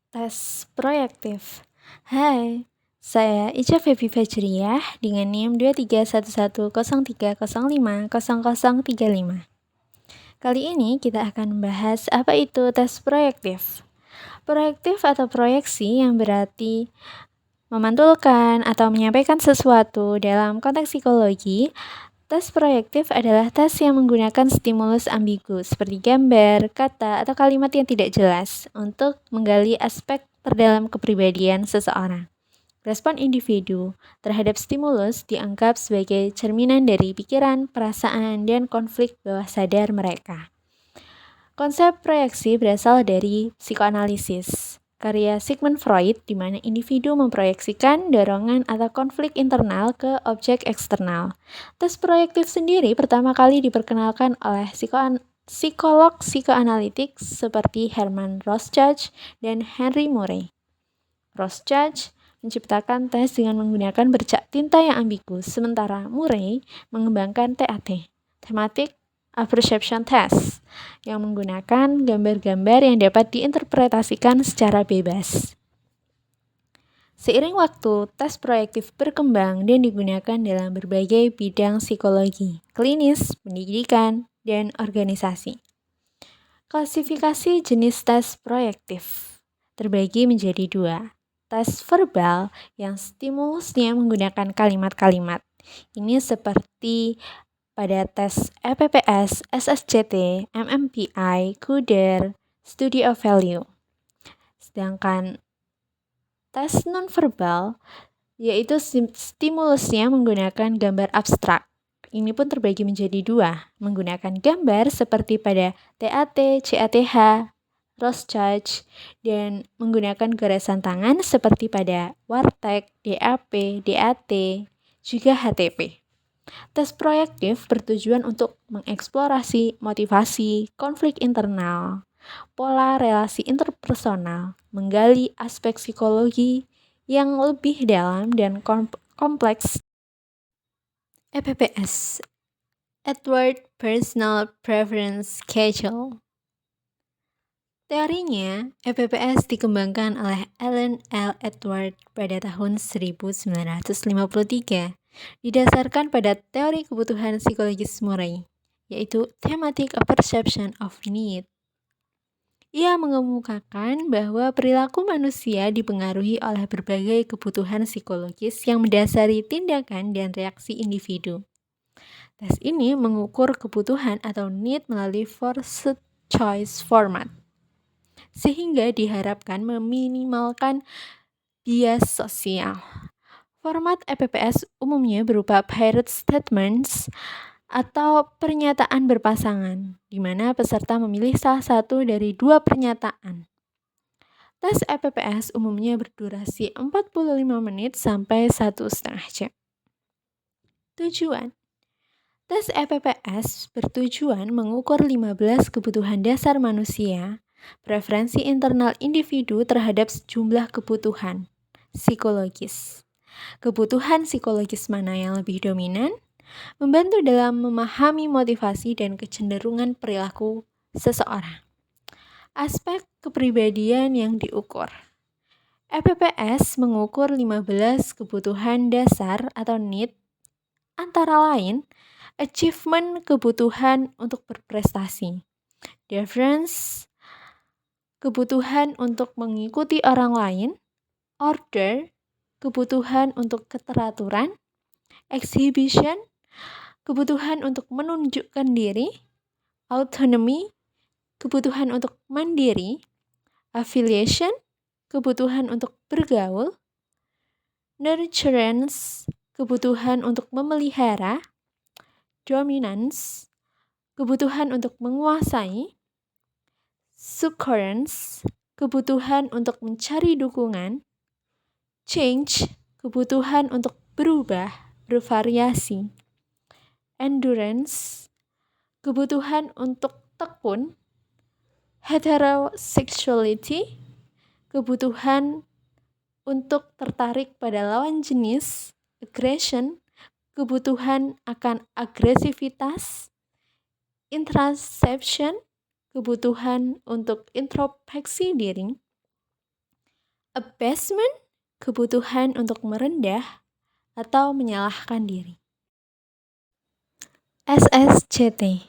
Tes proyektif. Hai, saya Ica Febi Fajriyah dengan NIM 231103050035. Kali ini kita akan membahas apa itu tes proyektif. Proyektif atau proyeksi yang berarti memantulkan atau menyampaikan sesuatu dalam konteks psikologi. Tes proyektif adalah tes yang menggunakan stimulus ambigu seperti gambar, kata, atau kalimat yang tidak jelas untuk menggali aspek terdalam kepribadian seseorang. Respon individu terhadap stimulus dianggap sebagai cerminan dari pikiran, perasaan, dan konflik bawah sadar mereka. Konsep proyeksi berasal dari psikoanalisis karya Sigmund Freud, di mana individu memproyeksikan dorongan atau konflik internal ke objek eksternal. Tes proyektif sendiri pertama kali diperkenalkan oleh psikolog psikoanalitik seperti Herman Rorschach dan Henry Murray. Rorschach menciptakan tes dengan menggunakan bercak tinta yang ambigu, sementara Murray mengembangkan TAT, Thematic Apperception Test, yang menggunakan gambar-gambar yang dapat diinterpretasikan secara bebas. Seiring waktu, tes proyektif berkembang dan digunakan dalam berbagai bidang psikologi, klinis, pendidikan, dan organisasi. Klasifikasi jenis tes proyektif terbagi menjadi dua. Tes verbal yang stimulusnya menggunakan kalimat-kalimat. Ini seperti pada tes EPPS, SSCT, MMPI, KUDER, Study of Value. Sedangkan tes nonverbal yaitu stimulusnya menggunakan gambar abstrak. Ini pun terbagi menjadi dua, menggunakan gambar seperti pada TAT, CATH, Rorschach, dan menggunakan goresan tangan seperti pada Wartek, DAP, DAT, juga HTP. Tes proyektif bertujuan untuk mengeksplorasi motivasi, konflik internal, pola relasi interpersonal, menggali aspek psikologi yang lebih dalam dan kompleks. EPPS, Edward Personal Preference Schedule. Teorinya, EPPS dikembangkan oleh Alan L. Edward pada tahun 1953. Didasarkan pada teori kebutuhan psikologis Murray, yaitu Thematic Apperception of Need. Ia mengemukakan bahwa perilaku manusia dipengaruhi oleh berbagai kebutuhan psikologis yang mendasari tindakan dan reaksi individu. Tes ini mengukur kebutuhan atau need melalui forced choice format, sehingga diharapkan meminimalkan bias sosial. Format EPPS umumnya berupa pirate statements atau pernyataan berpasangan, di mana peserta memilih salah satu dari dua pernyataan. Tes EPPS umumnya berdurasi 45 menit sampai 1,5 jam. Tujuan tes EPPS bertujuan mengukur 15 kebutuhan dasar manusia, preferensi internal individu terhadap sejumlah kebutuhan psikologis. Kebutuhan psikologis mana yang lebih dominan, membantu dalam memahami motivasi dan kecenderungan perilaku seseorang. Aspek kepribadian yang diukur. EPPS mengukur 15 kebutuhan dasar atau need, antara lain achievement, kebutuhan untuk berprestasi, deference, kebutuhan untuk mengikuti orang lain, order, kebutuhan untuk keteraturan, exhibition, kebutuhan untuk menunjukkan diri, autonomy, kebutuhan untuk mandiri, affiliation, kebutuhan untuk bergaul, nurturance, kebutuhan untuk memelihara, dominance, kebutuhan untuk menguasai, succurrence, kebutuhan untuk mencari dukungan, change, kebutuhan untuk berubah, bervariasi, endurance, kebutuhan untuk tekun, heterosexuality, kebutuhan untuk tertarik pada lawan jenis, aggression, kebutuhan akan agresivitas, introception, kebutuhan untuk introspeksi diri, Abasement, kebutuhan untuk merendah atau menyalahkan diri. SSCT,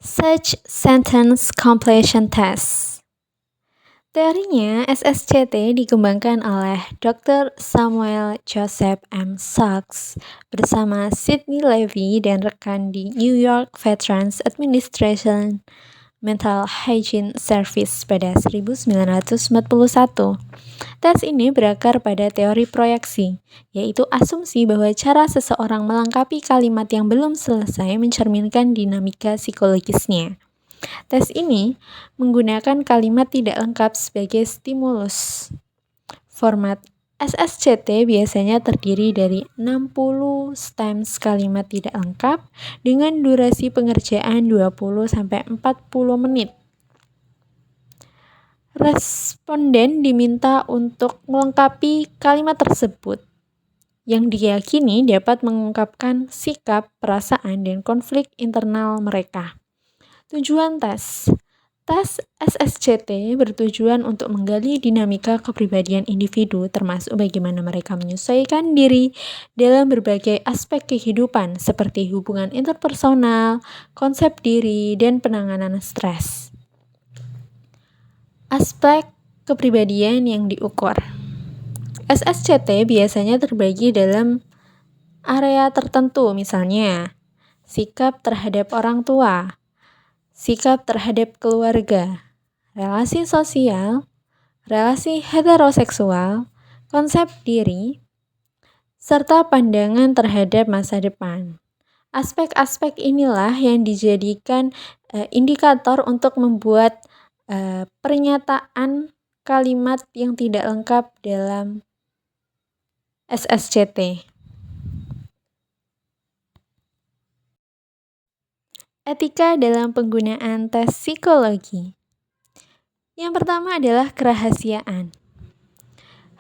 Search Sentence Completion Test. Teorinya, SSCT dikembangkan oleh Dr. Samuel Joseph M. Sachs bersama Sidney Levy dan rekan di New York Veterans Administration Mental Hygiene Service pada 1941. Tes ini berakar pada teori proyeksi, yaitu asumsi bahwa cara seseorang melengkapi kalimat yang belum selesai mencerminkan dinamika psikologisnya. Tes ini menggunakan kalimat tidak lengkap sebagai stimulus. Format SSCT biasanya terdiri dari 60 stems kalimat tidak lengkap dengan durasi pengerjaan 20-40 menit. Responden diminta untuk melengkapi kalimat tersebut yang diyakini dapat mengungkapkan sikap, perasaan, dan konflik internal mereka. Tujuan tes. Tes SSCT bertujuan untuk menggali dinamika kepribadian individu termasuk bagaimana mereka menyesuaikan diri dalam berbagai aspek kehidupan seperti hubungan interpersonal, konsep diri, dan penanganan stres. Aspek kepribadian yang diukur. SSCT biasanya terbagi dalam area tertentu, misalnya sikap terhadap orang tua, sikap terhadap keluarga, relasi sosial, relasi heteroseksual, konsep diri, serta pandangan terhadap masa depan. Aspek-aspek inilah yang dijadikan indikator untuk membuat pernyataan kalimat yang tidak lengkap dalam SSCT. Etika dalam penggunaan tes psikologi. Yang pertama adalah kerahasiaan.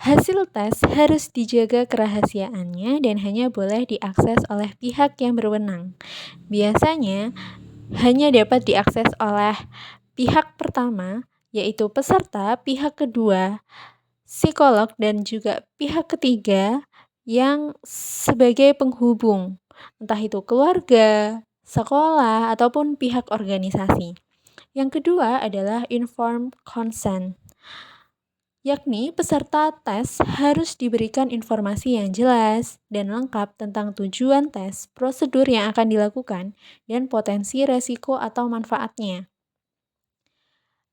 Hasil tes harus dijaga kerahasiaannya dan hanya boleh diakses oleh pihak yang berwenang. Biasanya hanya dapat diakses oleh pihak pertama, yaitu peserta, pihak kedua, psikolog, dan juga pihak ketiga yang sebagai penghubung, entah itu keluarga, sekolah, ataupun pihak organisasi. Yang kedua adalah informed consent, yakni peserta tes harus diberikan informasi yang jelas dan lengkap tentang tujuan tes, prosedur yang akan dilakukan, dan potensi resiko atau manfaatnya.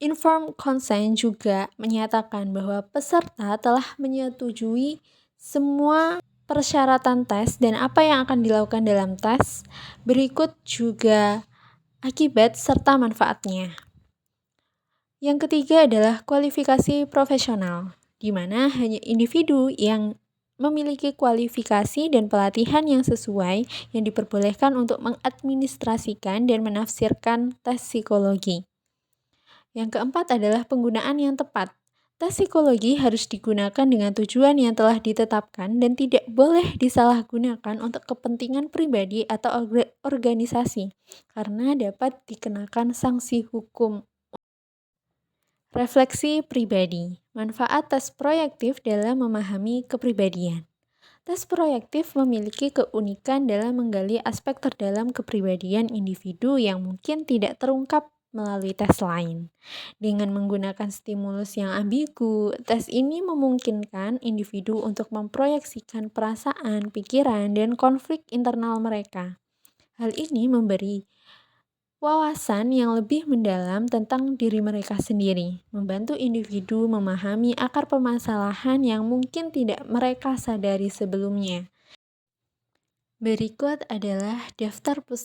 Informed consent juga menyatakan bahwa peserta telah menyetujui semua persyaratan tes dan apa yang akan dilakukan dalam tes. Berikut juga akibat serta manfaatnya. Yang ketiga adalah kualifikasi profesional, di mana hanya individu yang memiliki kualifikasi dan pelatihan yang sesuai yang diperbolehkan untuk mengadministrasikan dan menafsirkan tes psikologi. Yang keempat adalah penggunaan yang tepat. Tes psikologi harus digunakan dengan tujuan yang telah ditetapkan dan tidak boleh disalahgunakan untuk kepentingan pribadi atau organisasi, karena dapat dikenakan sanksi hukum. Refleksi pribadi. Manfaat tes proyektif dalam memahami kepribadian. Tes proyektif memiliki keunikan dalam menggali aspek terdalam kepribadian individu yang mungkin tidak terungkap melalui tes lain. Dengan menggunakan stimulus yang ambigu, tes ini memungkinkan individu untuk memproyeksikan perasaan, pikiran, dan konflik internal mereka. Hal ini memberi wawasan yang lebih mendalam tentang diri mereka sendiri, membantu individu memahami akar permasalahan yang mungkin tidak mereka sadari sebelumnya. Berikut adalah daftar